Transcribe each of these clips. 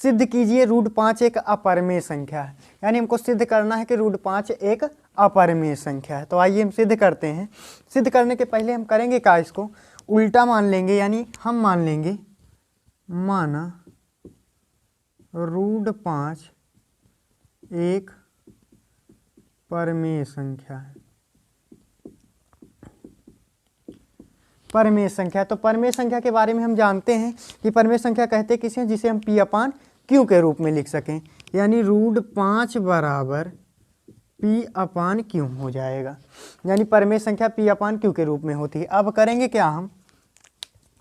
सिद्ध कीजिए √5 एक अपरिमेय संख्या है। यानी हमको सिद्ध करना है कि √5 एक अपरिमेय संख्या है। तो आइए हम सिद्ध करते हैं। सिद्ध करने के पहले हम करेंगे क्या, इसको उल्टा मान लेंगे। यानी हम मान लेंगे माना √5 एक परिमेय संख्या है। परिमेय संख्या, तो परिमेय संख्या के बारे में हम जानते हैं कि परिमेय संख्या कहते किसे हैं, जिसे हम P/Q के रूप में लिख सकें। यानी √5 बराबर P/Q हो जाएगा। यानी परिमेय संख्या P/Q के रूप में होती है। अब करेंगे क्या, हम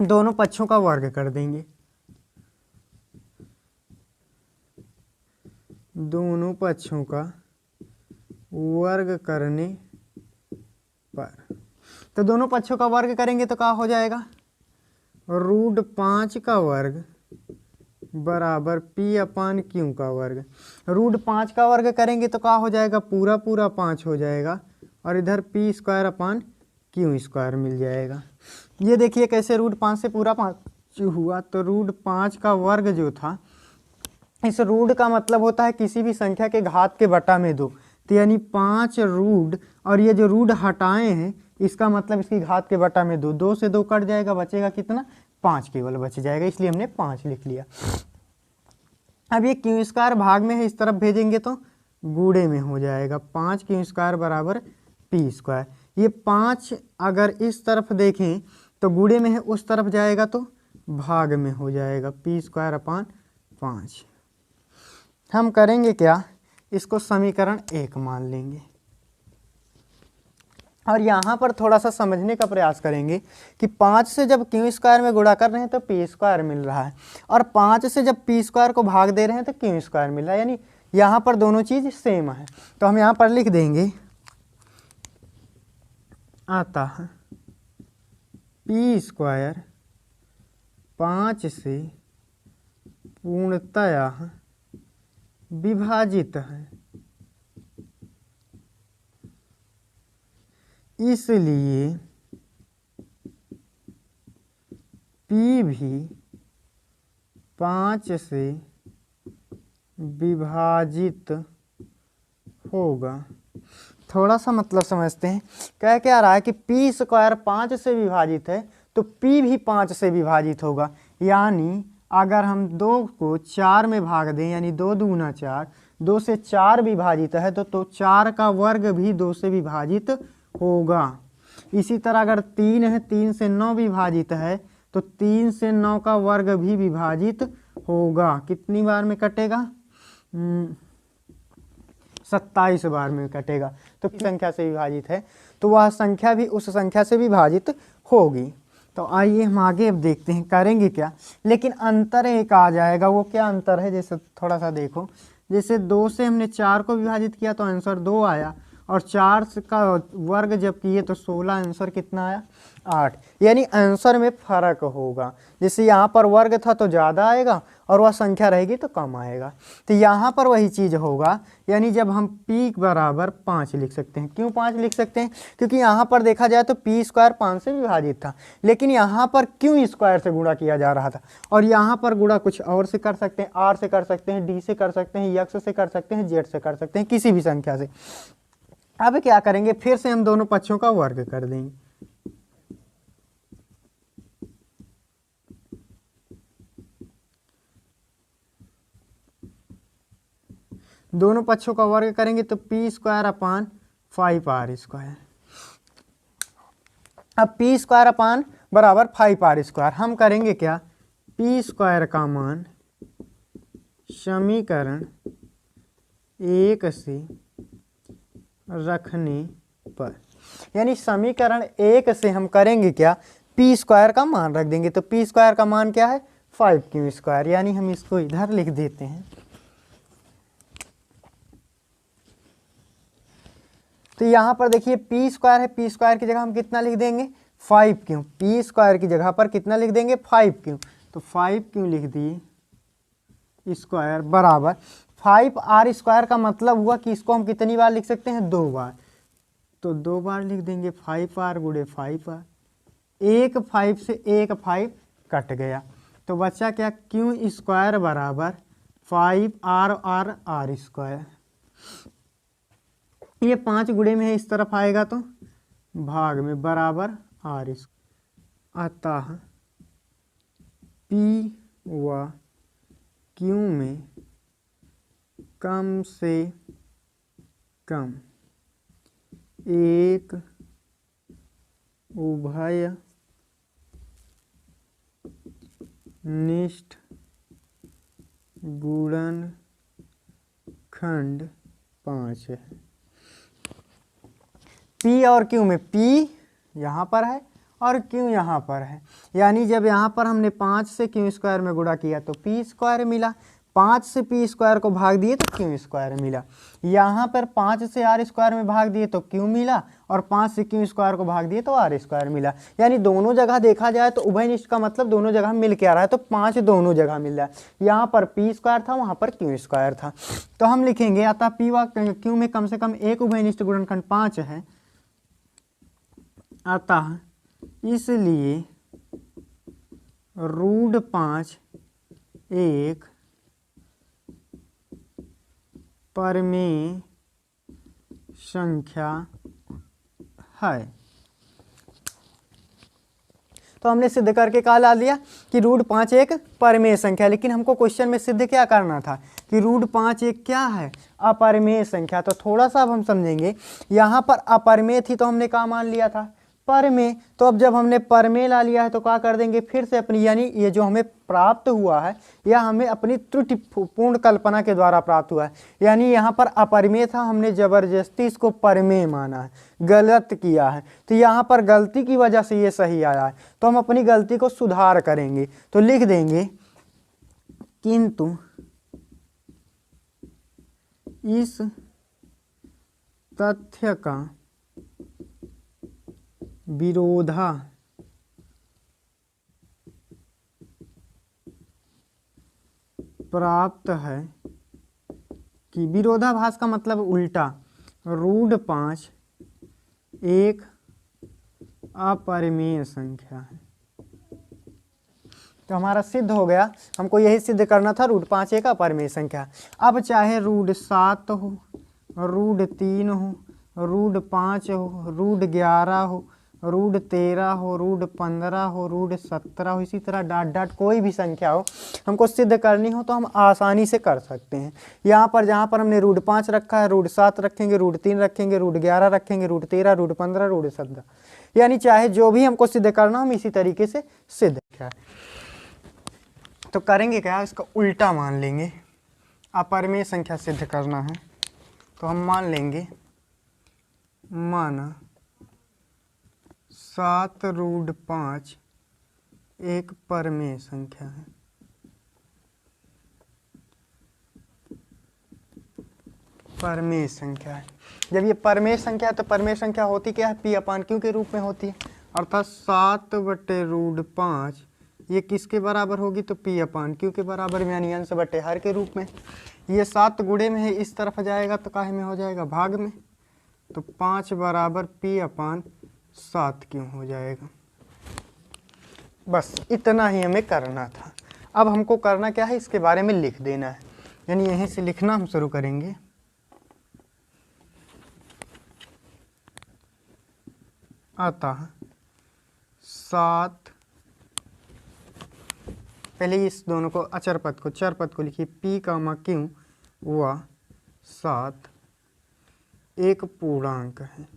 दोनों पक्षों का वर्ग कर देंगे। दोनों पक्षों का वर्ग करने पर, तो दोनों पक्षों का वर्ग करेंगे तो क्या हो जाएगा, √5 का वर्ग बराबर P/Q का वर्ग। √5 का वर्ग करेंगे तो क्या हो जाएगा, पूरा पूरा 5 हो जाएगा और इधर P²/Q² मिल जाएगा। ये देखिए कैसे √5 से पूरा 5 हुआ। तो √5 का वर्ग जो था, इस रूट का मतलब होता है किसी भी संख्या के घात के बटा में 2। तो यानी 5 रूट, और ये जो रूट हटाए हैं इसका मतलब इसकी घात के बटा में 2। 2 से 2 कट जाएगा, बचेगा कितना, 5 केवल बच जाएगा, इसलिए हमने 5 लिख लिया। अब ये Q² भाग में है, इस तरफ भेजेंगे तो गुणे में हो जाएगा। 5 Q² बराबर P²। ये 5 अगर इस तरफ देखें तो गुणे में है, उस तरफ जाएगा तो भाग में हो जाएगा, P²/5। हम करेंगे क्या, इसको समीकरण 1 मान लेंगे और यहाँ पर थोड़ा सा समझने का प्रयास करेंगे कि 5 से जब Q² में गुणा कर रहे हैं तो P² मिल रहा है, और 5 से जब P² को भाग दे रहे हैं तो Q² मिल रहा है। यानी यहाँ पर दोनों चीज़ सेम है। तो हम यहाँ पर लिख देंगे अतः P² 5 से पूर्णतया विभाजित है, इसलिए P भी 5 से विभाजित होगा। थोड़ा सा मतलब समझते हैं। क्या रहा है कि P² 5 से विभाजित है तो P भी 5 से विभाजित होगा। यानी अगर हम 2 को 4 में भाग दें, यानी 2 दूना 4, 2 से 4 विभाजित है तो 4 का वर्ग भी 2 से विभाजित होगा। इसी तरह अगर 3 है, 3 से 9 विभाजित है तो 3 से 9 का वर्ग भी विभाजित होगा। कितनी बार में कटेगा, 27 बार में कटेगा। तो संख्या से विभाजित है तो वह संख्या भी उस संख्या से विभाजित होगी। तो आइए हम आगे अब देखते हैं करेंगे क्या। लेकिन अंतर एक आ जाएगा। वो क्या अंतर है, जैसे थोड़ा सा देखो, जैसे 2 से हमने 4 को विभाजित किया तो आंसर 2 आया, और 4 का वर्ग जब किए तो 16, आंसर कितना आया, 8। यानी आंसर में फर्क होगा। जैसे यहाँ पर वर्ग था तो ज़्यादा आएगा और वह संख्या रहेगी तो कम आएगा। तो यहाँ पर वही चीज़ होगा। यानी जब हम P बराबर 5 लिख सकते हैं। क्यों 5 लिख सकते हैं, क्योंकि यहाँ पर देखा जाए तो P² 5 से विभाजित था, लेकिन यहाँ पर Q² से गुणा किया जा रहा था, और यहाँ पर गुणा कुछ और से कर सकते हैं, R से कर सकते हैं, D से कर सकते हैं, X से कर सकते हैं, Z से कर सकते हैं, किसी भी संख्या से। अब क्या करेंगे, फिर से हम दोनों पक्षों का वर्ग कर देंगे। दोनों पक्षों का वर्ग करेंगे तो P²/5R²। अब P² बराबर 5R²। हम करेंगे क्या, P² का मान समीकरण 1 से रखने पर, यानी समीकरण 1 से हम करेंगे क्या, P² का मान रख देंगे। तो P² का मान क्या है, 5Q²। यानी हम इसको इधर लिख देते हैं। तो यहाँ पर देखिए P² है, P² की जगह हम कितना लिख देंगे, 5Q। P² की जगह पर कितना लिख देंगे, 5Q। तो 5Q लिख दिए स्क्वायर बराबर 5R² का मतलब हुआ कि इसको हम कितनी बार लिख सकते हैं, 2 बार। तो 2 बार लिख देंगे 5R गुणे 5R। 1 5 से 1 5 कट गया तो बचा क्या, Q² बराबर 5r ये 5 गुणे में है, इस तरफ आएगा तो भाग में बराबर r स्क्वायर। अतः P व Q में कम से कम एक उभय निष्ठ गुणनखंड 5 है। P और Q में P यहाँ पर है और Q यहाँ पर है, यानी जब यहाँ पर हमने 5 से Q स्क्वायर में गुणा किया तो P स्क्वायर मिला, 5 से P स्क्वायर को भाग दिए तो Q स्क्वायर मिला। यहाँ पर 5 से R स्क्वायर में भाग दिए तो Q मिला और 5 से Q स्क्वायर को भाग दिए तो R स्क्वायर मिला। यानी दोनों जगह देखा जाए तो उभयनिष्ठ का मतलब दोनों जगह मिल के आ रहा है, तो 5 दोनों जगह मिल रहा है। यहाँ पर P स्क्वायर था, वहाँ पर Q स्क्वायर था, तो हम लिखेंगे अतः P व Q में कम से कम एक उभयनिष्ठ गुणनखंड 5 है। अतः इसलिए √5 एक परमेय संख्या है। तो हमने सिद्ध करके कहा ला लिया कि √5 एक परमेय संख्या, लेकिन हमको क्वेश्चन में सिद्ध क्या करना था कि √5 एक क्या है, अपरमेय संख्या। तो थोड़ा सा अब हम समझेंगे, यहाँ पर अपरमेय थी तो हमने क्या मान लिया था, परमेय। तो अब जब हमने परमेय ला लिया है तो क्या कर देंगे, फिर से अपनी, यानी ये जो हमें प्राप्त हुआ है यह हमें अपनी त्रुटिपूर्ण कल्पना के द्वारा प्राप्त हुआ है। यानी यहाँ पर अपरमेय था, हमने जबरदस्ती इसको परमेय माना है, गलत किया है, तो यहाँ पर गलती की वजह से ये सही आया है। तो हम अपनी गलती को सुधार करेंगे, तो लिख देंगे किंतु इस तथ्य का विरोधा प्राप्त है कि विरोधाभास का मतलब उल्टा, √5 एक अपरिमेय संख्या है। तो हमारा सिद्ध हो गया, हमको यही सिद्ध करना था, √5 एक अपरिमेय संख्या। अब चाहे √7 हो, √3 हो, √5 हो, √11 हो, √13 हो, √15 हो, √17 हो, इसी तरह डॉट डॉट कोई भी संख्या हो, हमको सिद्ध करनी हो तो हम आसानी से कर सकते हैं। यहाँ पर जहाँ पर हमने √5 रखा है, √7 रखेंगे, √3 रखेंगे, √11 रखेंगे, √13, √15, √17, यानी चाहे जो भी हमको सिद्ध करना हम इसी तरीके से सिद्ध किया। तो करेंगे क्या, इसका उल्टा मान लेंगे। अपरिमेय संख्या सिद्ध करना है तो हम मान लेंगे माना 7√5 एक परमेय संख्या है। परमेय संख्या है, जब ये परमेय संख्या है तो परमेय संख्या होती क्या है, P/Q के रूप में होती है, अर्थात 7/5 ये किसके बराबर होगी, तो P/Q के बराबर में, यानी अंश बटे हर के रूप में। ये 7 गुणे में है, इस तरफ जाएगा तो काहे में हो जाएगा, भाग में, तो 5 बराबर P/7Q हो जाएगा। बस इतना ही हमें करना था। अब हमको करना क्या है, इसके बारे में लिख देना है, यानी यहीं से लिखना हम शुरू करेंगे। अतः 7, पहले इस दोनों को अचर पद को, चर पद को लिखिए, P/Q व 7 एक पूर्णांक है।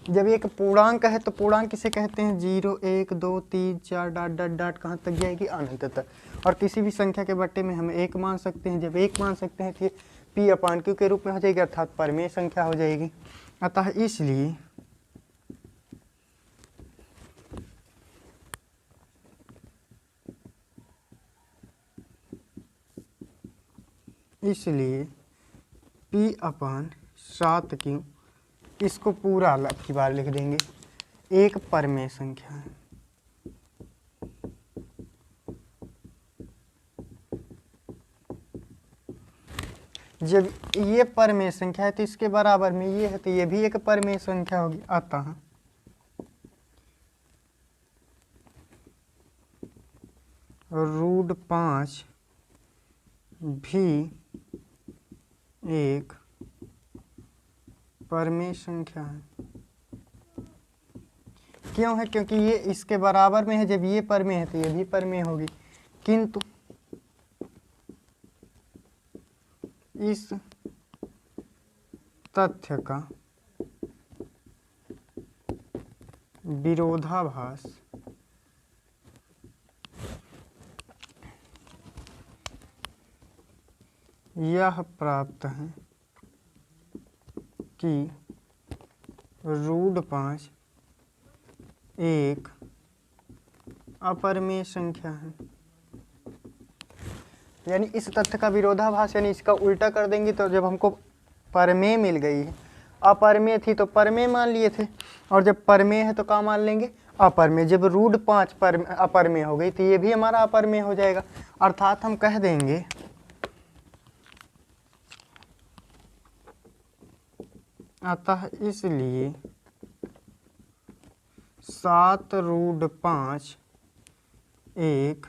जब एक पूर्णांक है तो पूर्णांक किसे कहते हैं, 0, 1, 2, 3, 4 डॉट डॉट डॉट कहाँ तक जाएगी, अनंत तक। और किसी भी संख्या के बट्टे में हम 1 मान सकते हैं, जब 1 मान सकते हैं तो ये P/Q के रूप में हो जाएगी, अर्थात परमेय संख्या हो जाएगी। अतः इसलिए P/7Q, इसको पूरा अलग की बार लिख देंगे, एक परमेय संख्या है। जब ये परमेय संख्या है तो इसके बराबर में ये है, तो ये भी एक परमेय संख्या होगी। अतः √5 भी एक परमेय संख्या है। क्यों है? क्योंकि ये इसके बराबर में है। जब ये परमेय है तो ये भी परमेय होगी, किंतु इस तथ्य का विरोधाभास यह प्राप्त है कि √5 एक अपरमेय संख्या है। यानी इस तथ्य का विरोधाभास, यानी इसका उल्टा कर देंगे तो जब हमको परमेय मिल गई है, अपरमेय थी तो परमेय मान लिए थे, और जब परमेय है तो क्या मान लेंगे? अपरमेय। जब √5 अपरमेय हो गई तो ये भी हमारा अपरमेय हो जाएगा। अर्थात हम कह देंगे अतः इसलिए 7√5 एक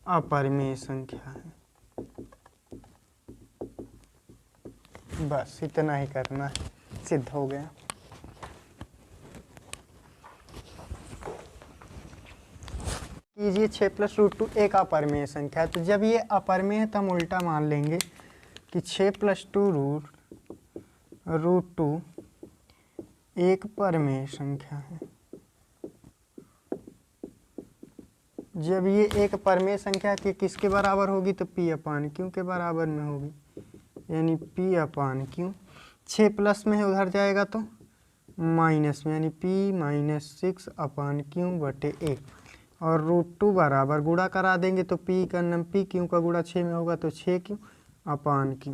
अपरमेय संख्या है। बस इतना ही करना है, सिद्ध हो गया। कीजिए 6 + √2 एक अपरमेय संख्या है। तो जब ये अपरमेय है तो हम उल्टा मान लेंगे कि 6 + 2√2 एक परमेय संख्या है। जब ये एक परमेय संख्या है, किसके बराबर होगी? तो P/Q के बराबर में होगी, यानी P/Q। 6 प्लस में है, उधर जाएगा तो माइनस में, यानी P - 6/Q/1। और √2 बराबर गुणा करा देंगे तो P का गुणा 6 में होगा तो 6Q/Q।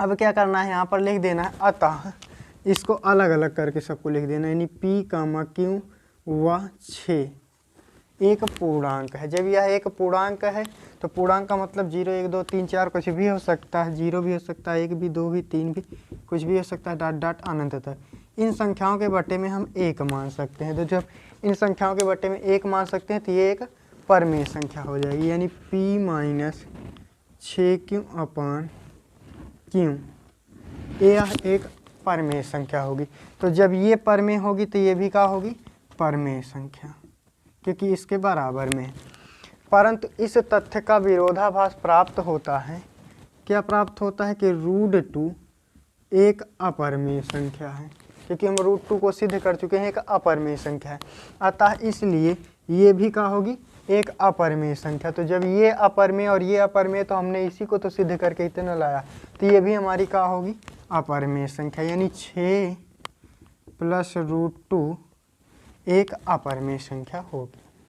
अब क्या करना है? यहाँ पर लिख देना है अतः, इसको अलग अलग करके सबको लिख देना, यानी P, Q व 6 एक पूर्णांक है। जब यह एक पूर्णांक है तो पूर्णांक का मतलब 0, 1, 2, 3, 4 कुछ भी हो सकता है, 0 भी हो सकता है, 1 भी, 2 भी, 3 भी, कुछ भी हो सकता है, डॉट डॉट अनंत तक। इन संख्याओं के बट्टे में हम 1 मान सकते हैं। तो जब इन संख्याओं के बट्टे में 1 मान सकते हैं तो ये एक परमेय संख्या हो जाएगी, यानी P - 6Q/Q यह एक परमेय संख्या होगी। तो जब ये परमेय होगी तो ये भी क्या होगी? परमेय संख्या, क्योंकि इसके बराबर में। परंतु इस तथ्य का विरोधाभास प्राप्त होता है। क्या प्राप्त होता है? कि √2 एक अपरमेय संख्या है, क्योंकि हम √2 को सिद्ध कर चुके हैं एक अपरमेय संख्या है। अतः इसलिए ये भी क्या होगी? एक अपरमेय संख्या। तो जब ये अपरमेय और ये अपरमेय, तो हमने इसी को तो सिद्ध करके इतना लाया, तो ये भी हमारी क्या होगी? अपरमेय संख्या, यानी 6 + √2 एक अपरमेय संख्या होगी।